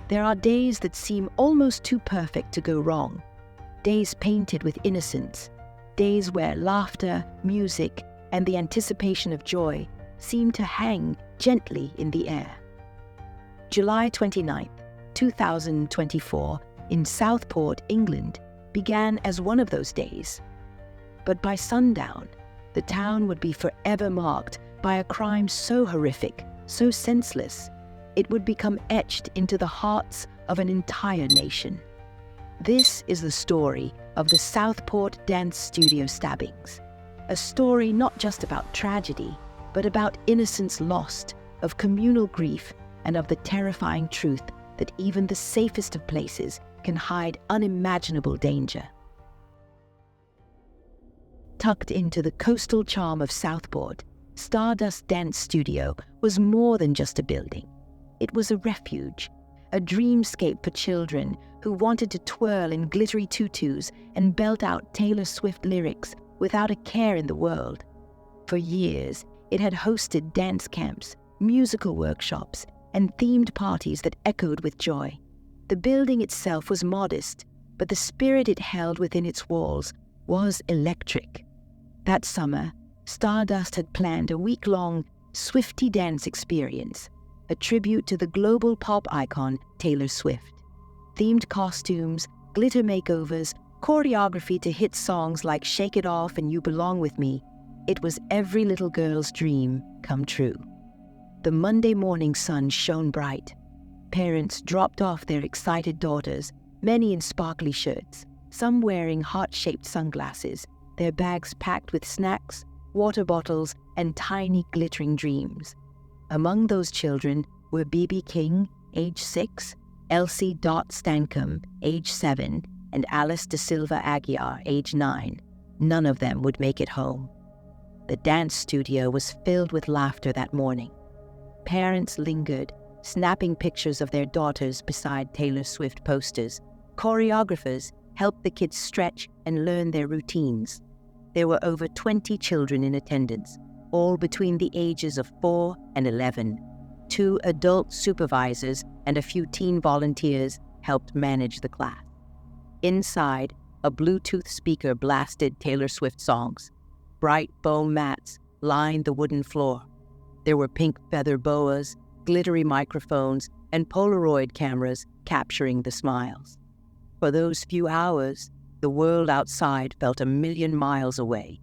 There are days that seem almost too perfect to go wrong. Days painted with innocence. Days where laughter, music, and the anticipation of joy seem to hang gently in the air. July 29th, 2024, in Southport, England, began as one of those days. But by sundown, the town would be forever marked by a crime so horrific, so senseless, it would become etched into the hearts of an entire nation. This is the story of the Southport dance studio stabbings. A story not just about tragedy, but about innocence lost, of communal grief, and of the terrifying truth that even the safest of places can hide unimaginable danger. Tucked into the coastal charm of Southport, Stardust Dance Studio was more than just a building. It was a refuge, a dreamscape for children who wanted to twirl in glittery tutus and belt out Taylor Swift lyrics without a care in the world. For years, it had hosted dance camps, musical workshops, and themed parties that echoed with joy. The building itself was modest, but the spirit it held within its walls was electric. That summer, Stardust had planned a week-long Swiftie dance experience, a tribute to the global pop icon Taylor Swift. Themed costumes, glitter makeovers, choreography to hit songs like Shake It Off and You Belong With Me. It was every little girl's dream come true. The Monday morning sun shone bright. Parents dropped off their excited daughters, many in sparkly shirts, some wearing heart-shaped sunglasses, their bags packed with snacks, water bottles, and tiny glittering dreams. Among those children were BB King, age 6, Elsie Dot Stankham, age 7, and Alice De Silva Aguiar, age 9. None of them would make it home. The dance studio was filled with laughter that morning. Parents lingered, snapping pictures of their daughters beside Taylor Swift posters. Choreographers helped the kids stretch and learn their routines. There were over 20 children in attendance, all between the ages of 4 and 11. 2 adult supervisors and a few teen volunteers helped manage the class. Inside, a Bluetooth speaker blasted Taylor Swift songs. Bright foam mats lined the wooden floor. There were pink feather boas, glittery microphones, and Polaroid cameras capturing the smiles. For those few hours, the world outside felt a million miles away.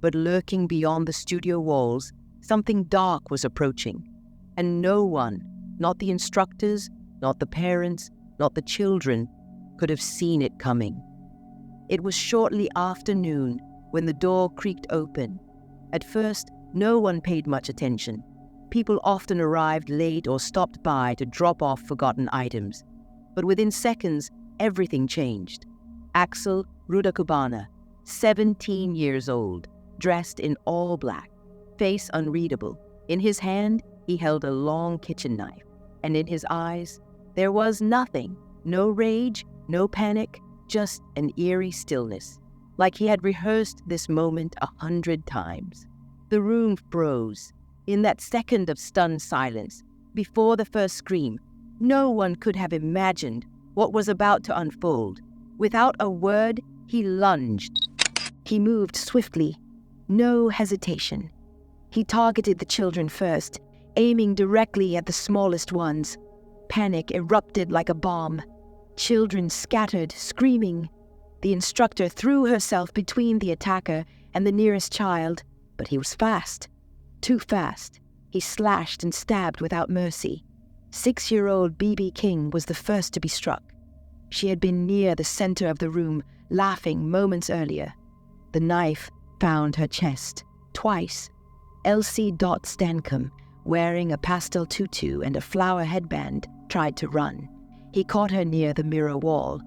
But lurking beyond the studio walls, something dark was approaching. And no one, not the instructors, not the parents, not the children, could have seen it coming. It was shortly after noon when the door creaked open. At first, no one paid much attention. People often arrived late or stopped by to drop off forgotten items. But within seconds, everything changed. Axel Rudakubana, 17 years old, dressed in all black, face unreadable. In his hand, he held a long kitchen knife, and in his eyes, there was nothing. No rage, no panic, just an eerie stillness, like he had rehearsed this moment 100 times. The room froze. In that second of stunned silence, before the first scream, no one could have imagined what was about to unfold. Without a word, he lunged. He moved swiftly, no hesitation. He targeted the children first, aiming directly at the smallest ones. Panic erupted like a bomb. Children scattered, screaming. The instructor threw herself between the attacker and the nearest child, but he was fast. Too fast. He slashed and stabbed without mercy. 6-year-old BB King was the first to be struck. She had been near the center of the room, laughing moments earlier. The knife found her chest, twice. Elsie Dot Stankham, wearing a pastel tutu and a flower headband, tried to run. He caught her near the mirror wall.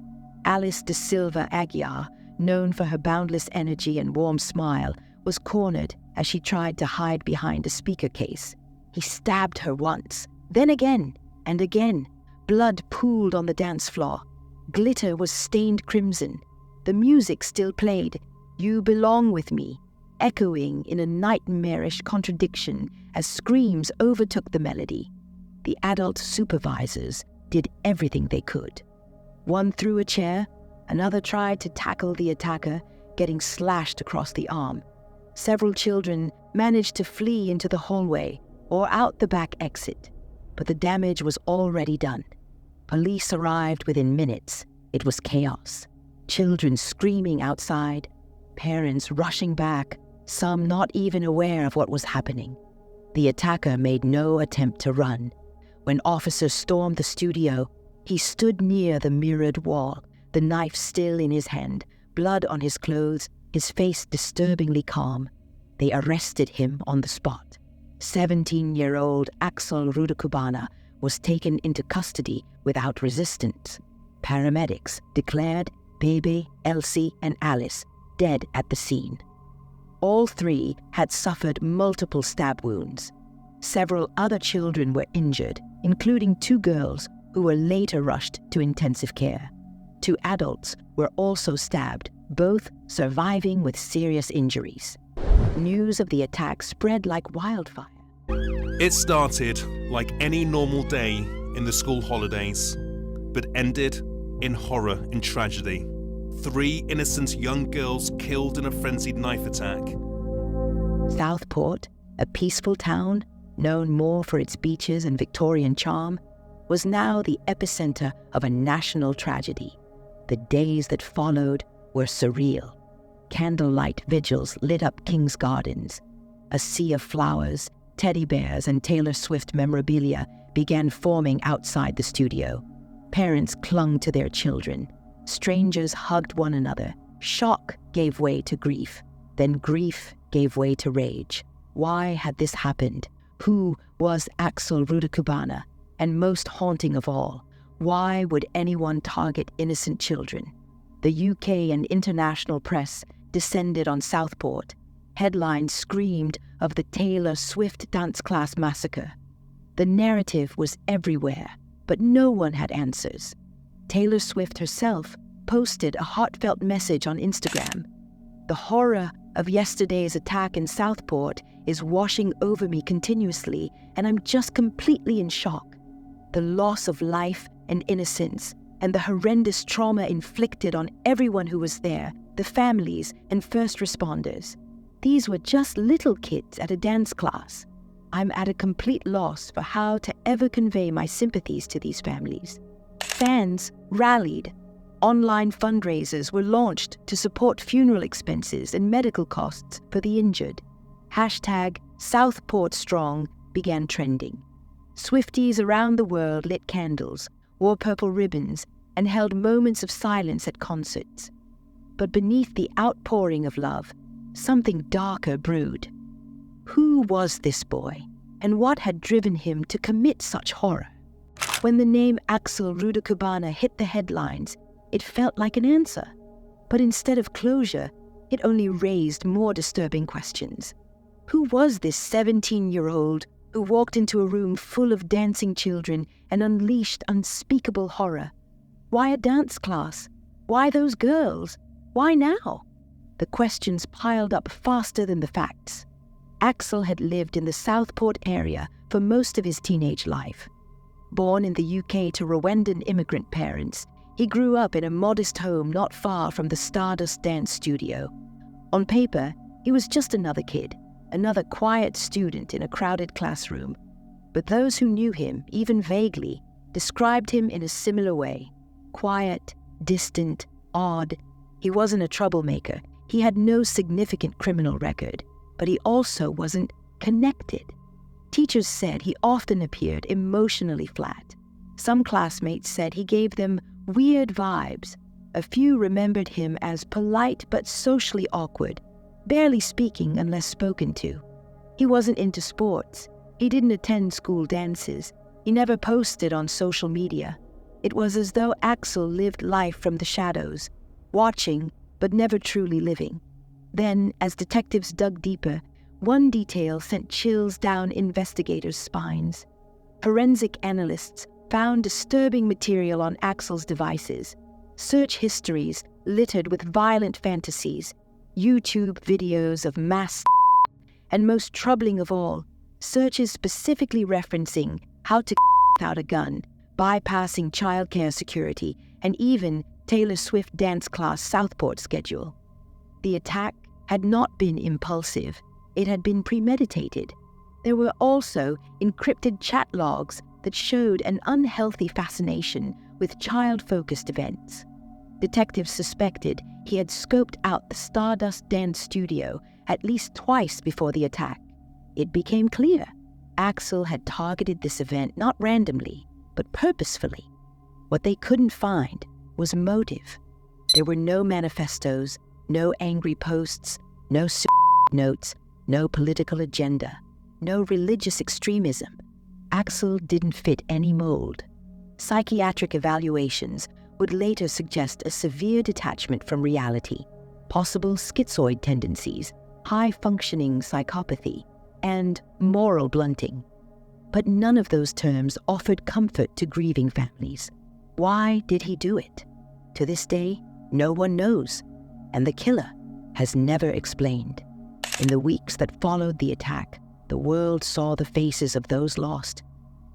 Alice De Silva Aguiar, known for her boundless energy and warm smile, was cornered as she tried to hide behind a speaker case. He stabbed her once, then again, and again. Blood pooled on the dance floor. Glitter was stained crimson. The music still played, "You Belong With Me," echoing in a nightmarish contradiction as screams overtook the melody. The adult supervisors, did everything they could. One threw a chair, another tried to tackle the attacker, getting slashed across the arm. Several children managed to flee into the hallway or out the back exit, but the damage was already done. Police arrived within minutes. It was chaos. Children screaming outside, parents rushing back, some not even aware of what was happening. The attacker made no attempt to run. When officers stormed the studio, he stood near the mirrored wall, the knife still in his hand, blood on his clothes, his face disturbingly calm. They arrested him on the spot. 17-year-old Axel Rudakubana was taken into custody without resistance. Paramedics declared Bebe, Elsie, and Alice dead at the scene. All three had suffered multiple stab wounds. Several other children were injured, including 2 girls who were later rushed to intensive care. 2 adults were also stabbed, both surviving with serious injuries. News of the attack spread like wildfire. It started like any normal day in the school holidays, but ended in horror and tragedy. 3 innocent young girls killed in a frenzied knife attack. Southport, a peaceful town known more for its beaches and Victorian charm, was now the epicenter of a national tragedy. The days that followed were surreal. Candlelight vigils lit up King's Gardens. A sea of flowers, teddy bears, and Taylor Swift memorabilia began forming outside the studio. Parents clung to their children. Strangers hugged one another. Shock gave way to grief. Then grief gave way to rage. Why had this happened? Who was Axel Rudakubana? And most haunting of all, why would anyone target innocent children? The UK and international press descended on Southport. Headlines screamed of the Taylor Swift dance class massacre. The narrative was everywhere, but no one had answers. Taylor Swift herself posted a heartfelt message on Instagram. The horror of yesterday's attack in Southport is washing over me continuously, and I'm just completely in shock. The loss of life and innocence, and the horrendous trauma inflicted on everyone who was there, the families and first responders. These were just little kids at a dance class. I'm at a complete loss for how to ever convey my sympathies to these families. Fans rallied. Online fundraisers were launched to support funeral expenses and medical costs for the injured. #SouthportStrong began trending. Swifties around the world lit candles, wore purple ribbons, and held moments of silence at concerts. But beneath the outpouring of love, something darker brewed. Who was this boy, and what had driven him to commit such horror? When the name Axel Rudakubana hit the headlines, it felt like an answer. But instead of closure, it only raised more disturbing questions. Who was this 17-year-old who walked into a room full of dancing children and unleashed unspeakable horror? Why a dance class? Why those girls? Why now? The questions piled up faster than the facts. Axel had lived in the Southport area for most of his teenage life. Born in the UK to Rwandan immigrant parents, he grew up in a modest home not far from the Stardust dance studio. On paper, he was just another kid, another quiet student in a crowded classroom. But those who knew him, even vaguely, described him in a similar way. Quiet, distant, odd. He wasn't a troublemaker. He had no significant criminal record, but he also wasn't connected. Teachers said he often appeared emotionally flat. Some classmates said he gave them weird vibes. A few remembered him as polite but socially awkward, barely speaking unless spoken to. He wasn't into sports. He didn't attend school dances. He never posted on social media. It was as though Axel lived life from the shadows, watching but never truly living. Then, as detectives dug deeper, one detail sent chills down investigators' spines. Forensic analysts found disturbing material on Axel's devices, search histories littered with violent fantasies, YouTube videos of mass and most troubling of all, searches specifically referencing how to without a gun, bypassing childcare security and even Taylor Swift dance class Southport schedule. The attack had not been impulsive. It had been premeditated. There were also encrypted chat logs that showed an unhealthy fascination with child-focused events. Detectives suspected he had scoped out the Stardust dance studio at least twice before the attack. It became clear Axel had targeted this event not randomly, but purposefully. What they couldn't find was motive. There were no manifestos, no angry posts, no notes, no political agenda, no religious extremism. Axel didn't fit any mold. Psychiatric evaluations would later suggest a severe detachment from reality, possible schizoid tendencies, high-functioning psychopathy, and moral blunting. But none of those terms offered comfort to grieving families. Why did he do it? To this day, no one knows, and the killer has never explained. In the weeks that followed the attack, the world saw the faces of those lost,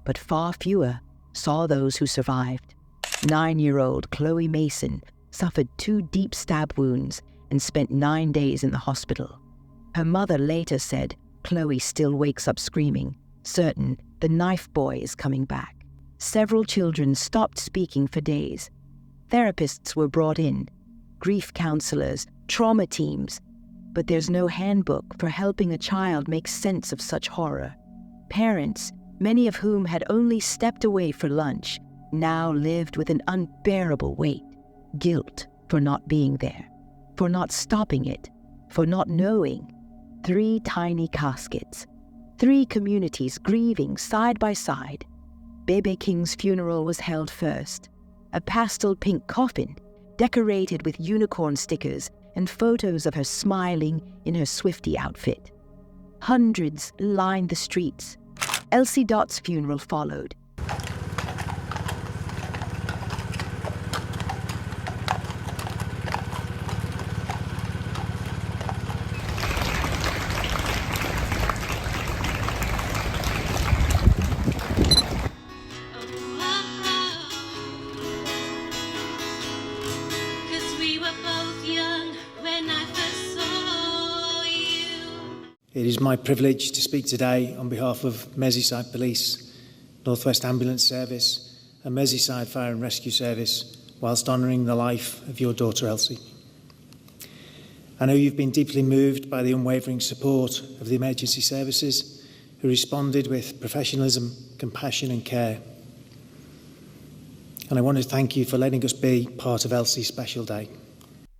but far fewer saw those who survived. 9-year-old Chloe Mason suffered 2 deep stab wounds and spent 9 days in the hospital. Her mother later said Chloe still wakes up screaming, certain the knife boy is coming back. Several children stopped speaking for days. Therapists were brought in, grief counselors, trauma teams, but there's no handbook for helping a child make sense of such horror. Parents, many of whom had only stepped away for lunch, now lived with an unbearable weight, guilt for not being there, for not stopping it, for not knowing. 3 tiny caskets, 3 communities grieving side by side. Bebe King's funeral was held first, a pastel pink coffin decorated with unicorn stickers and photos of her smiling in her Swiftie outfit. Hundreds lined the streets. Elsie Dott's funeral followed. It is my privilege to speak today on behalf of Merseyside Police, North West Ambulance Service and Merseyside Fire and Rescue Service whilst honouring the life of your daughter Elsie. I know you've been deeply moved by the unwavering support of the emergency services who responded with professionalism, compassion and care. And I want to thank you for letting us be part of Elsie's special day.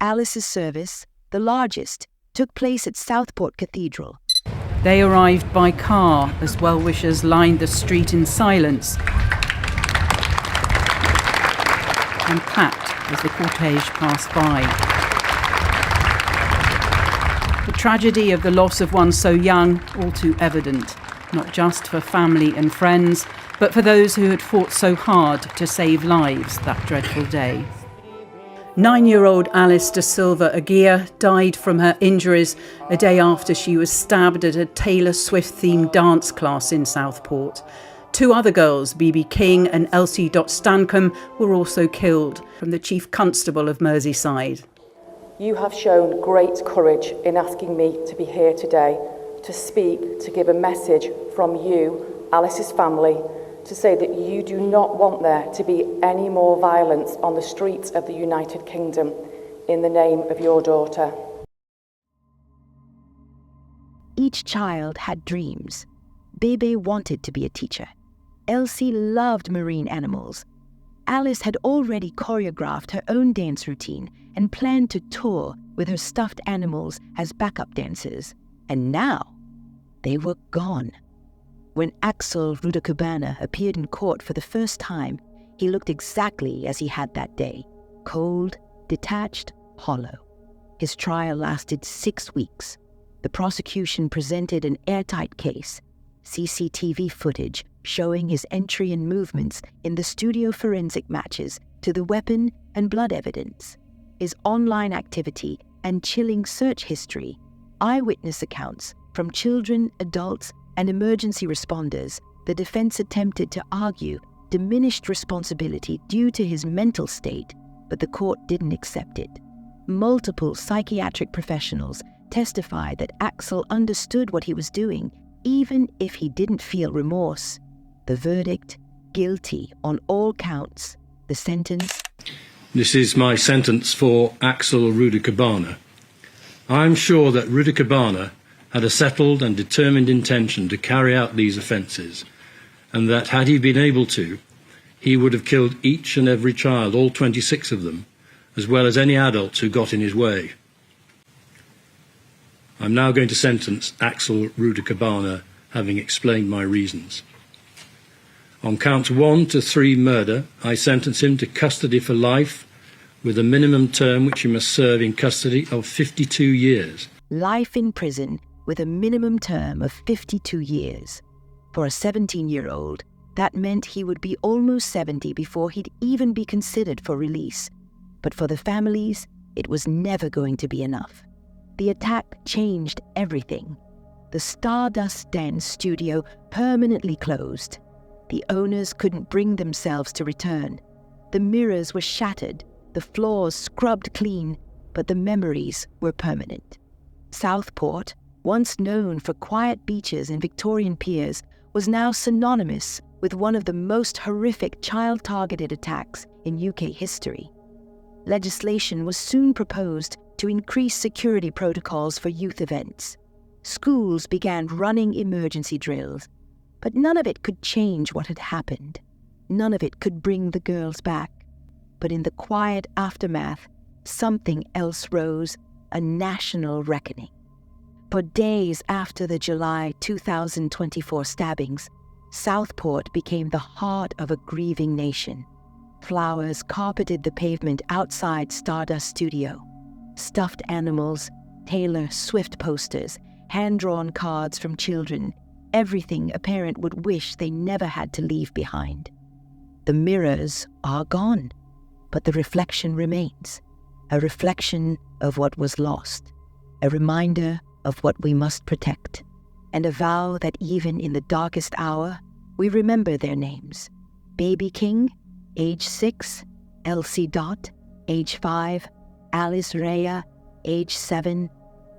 Alice's service, the largest, took place at Southport Cathedral. They arrived by car as well-wishers lined the street in silence and clapped as the cortege passed by. The tragedy of the loss of one so young, all too evident, not just for family and friends, but for those who had fought so hard to save lives that dreadful day. 9-year-old Alice da Silva Aguirre died from her injuries a day after she was stabbed at a Taylor Swift-themed dance class in Southport. 2 other girls, Bebe King and Elsie Stancombe, were also killed, from the Chief Constable of Merseyside. You have shown great courage in asking me to be here today, to speak, to give a message from you, Alice's family, to say that you do not want there to be any more violence on the streets of the United Kingdom in the name of your daughter. Each child had dreams. Bebe wanted to be a teacher. Elsie loved marine animals. Alice had already choreographed her own dance routine and planned to tour with her stuffed animals as backup dancers. And now, they were gone. When Axel Rudakubana appeared in court for the first time, he looked exactly as he had that day, cold, detached, hollow. His trial lasted 6 weeks. The prosecution presented an airtight case, CCTV footage showing his entry and movements in the studio forensic matches to the weapon and blood evidence, his online activity and chilling search history, eyewitness accounts from children, adults, and emergency responders. The defense attempted to argue diminished responsibility due to his mental state, but the court didn't accept it. Multiple psychiatric professionals testified that Axel understood what he was doing, even if he didn't feel remorse. The verdict: guilty on all counts. The sentence: This is my sentence for Axel Rudakubana. I'm sure that Rudakubana had a settled and determined intention to carry out these offences, and that had he been able to, he would have killed each and every child, all 26 of them, as well as any adults who got in his way. I'm now going to sentence Axel Rudakubana, having explained my reasons. On counts 1 to 3 murder, I sentence him to custody for life, with a minimum term which he must serve in custody of 52 years. Life in prison with a minimum term of 52 years. For a 17-year-old, that meant he would be almost 70 before he'd even be considered for release. But for the families, it was never going to be enough. The attack changed everything. The Stardust Den studio permanently closed. The owners couldn't bring themselves to return. The mirrors were shattered, the floors scrubbed clean, but the memories were permanent. Southport, once known for quiet beaches and Victorian piers, was now synonymous with one of the most horrific child-targeted attacks in UK history. Legislation was soon proposed to increase security protocols for youth events. Schools began running emergency drills, but none of it could change what had happened. None of it could bring the girls back. But in the quiet aftermath, something else rose, a national reckoning. For days after the July 2024 stabbings, Southport became the heart of a grieving nation. Flowers carpeted the pavement outside Stardust Studio. Stuffed animals, Taylor Swift posters, hand-drawn cards from children, everything a parent would wish they never had to leave behind. The mirrors are gone, but the reflection remains. A reflection of what was lost, a reminder of what we must protect, and a vow that even in the darkest hour, we remember their names. Baby King, age 6, Elsie Dot, age 5, Alice Rhea, age 7.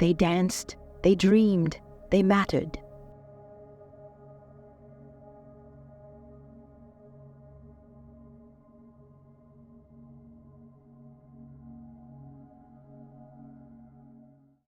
They danced, they dreamed, they mattered.